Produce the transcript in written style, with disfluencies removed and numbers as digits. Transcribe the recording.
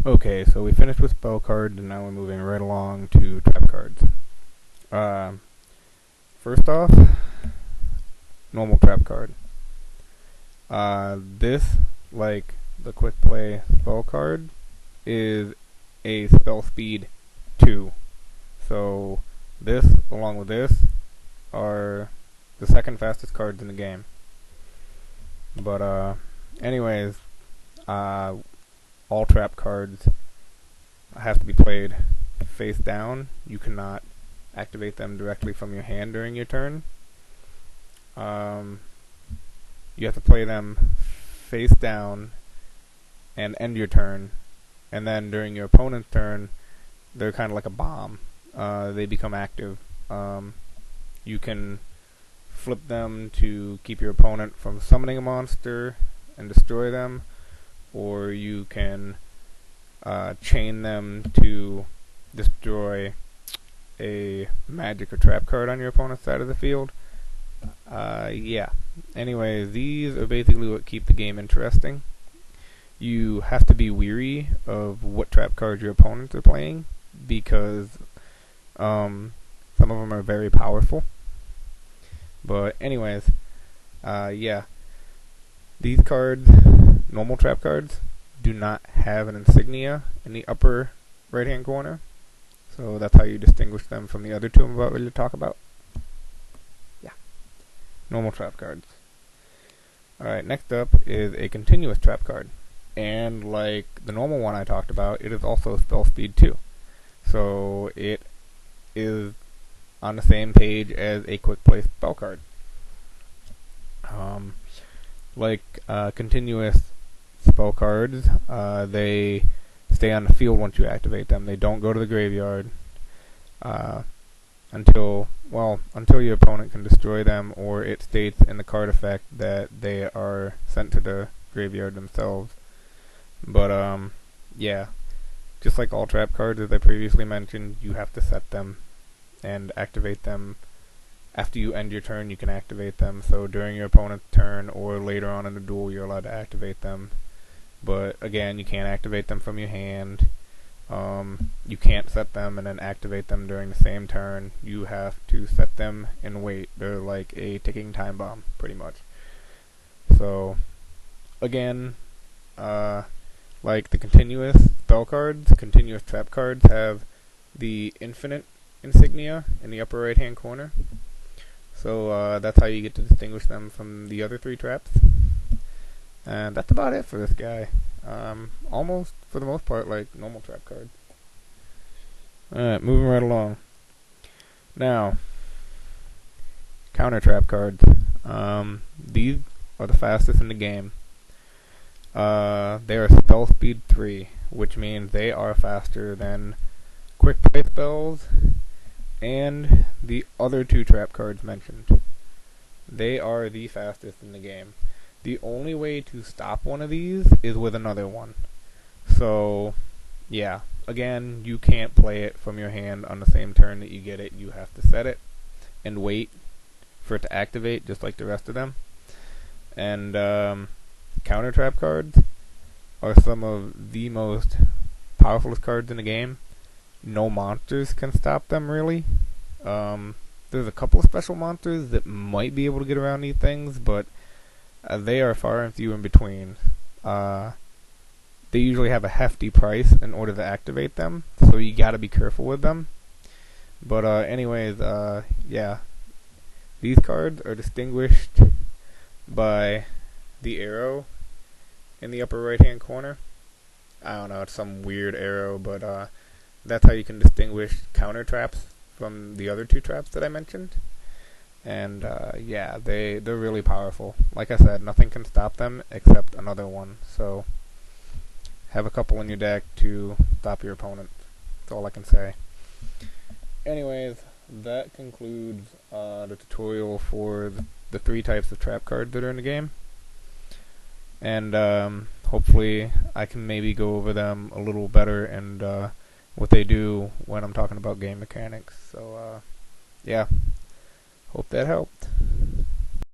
Okay, so we finished with spell cards, and now we're moving right along to trap cards. Uh, First off, normal trap card. This, like the quick play spell card, is a spell speed 2. So this, along with this, are the second fastest cards in the game. But anyways, all trap cards have to be played face down. You cannot activate them directly from your hand during your turn. You have to play them face down and end your turn, and then during your opponent's turn, they're kind of like a bomb. They become active. You can flip them to keep your opponent from summoning a monster and destroy them, or you can chain them to destroy a magic or trap card on your opponent's side of the field. Yeah. Anyways, these are basically what keep the game interesting. You have to be weary of what trap cards your opponents are playing, because some of them are very powerful. But anyways, yeah. These cards, normal trap cards, do not have an insignia in the upper right hand corner. So that's how you distinguish them from the other two I'm about ready to talk about. Yeah. Normal trap cards. Alright, next up is a continuous trap card. And like the normal one I talked about, it is also spell speed 2. So it is on the same page as a quick play spell card. Continuous spell cards, they stay on the field once you activate them. They don't go to the graveyard until your opponent can destroy them, or it states in the card effect that they are sent to the graveyard themselves. But yeah, just like all trap cards, as I previously mentioned, you have to set them and activate them. After you end your turn, you can activate them. So during your opponent's turn or later on in the duel, you're allowed to activate them. But again, you can't activate them from your hand. You can't set them and then activate them during the same turn. You have to set them and wait. They're like a ticking time bomb, pretty much. So, again, like the continuous spell cards, continuous trap cards have the infinite insignia in the upper right hand corner. So that's how you get to distinguish them from the other three traps. And that's about it for this guy. Almost, for the most part, like normal trap cards. Alright, moving right along. Now, counter trap cards. These are the fastest in the game. They are spell speed 3, which means they are faster than quick play spells and the other two trap cards mentioned. They are the fastest in the game. The only way to stop one of these is with another one. So, yeah. Again, you can't play it from your hand on the same turn that you get it. You have to set it and wait for it to activate, just like the rest of them. And counter trap cards are some of the most powerful cards in the game. No monsters can stop them, really. There's a couple of special monsters that might be able to get around these things, but they are far and few in between. They usually have a hefty price in order to activate them, so you gotta be careful with them. But anyways, yeah. These cards are distinguished by the arrow in the upper right hand corner. I don't know, it's some weird arrow, but that's how you can distinguish counter traps from the other two traps that I mentioned. And yeah, they're really powerful. Like I said, nothing can stop them except another one. So have a couple in your deck to stop your opponent. That's all I can say. Anyways, that concludes the tutorial for the three types of trap cards that are in the game. And hopefully I can maybe go over them a little better and what they do when I'm talking about game mechanics. So yeah, hope that helped.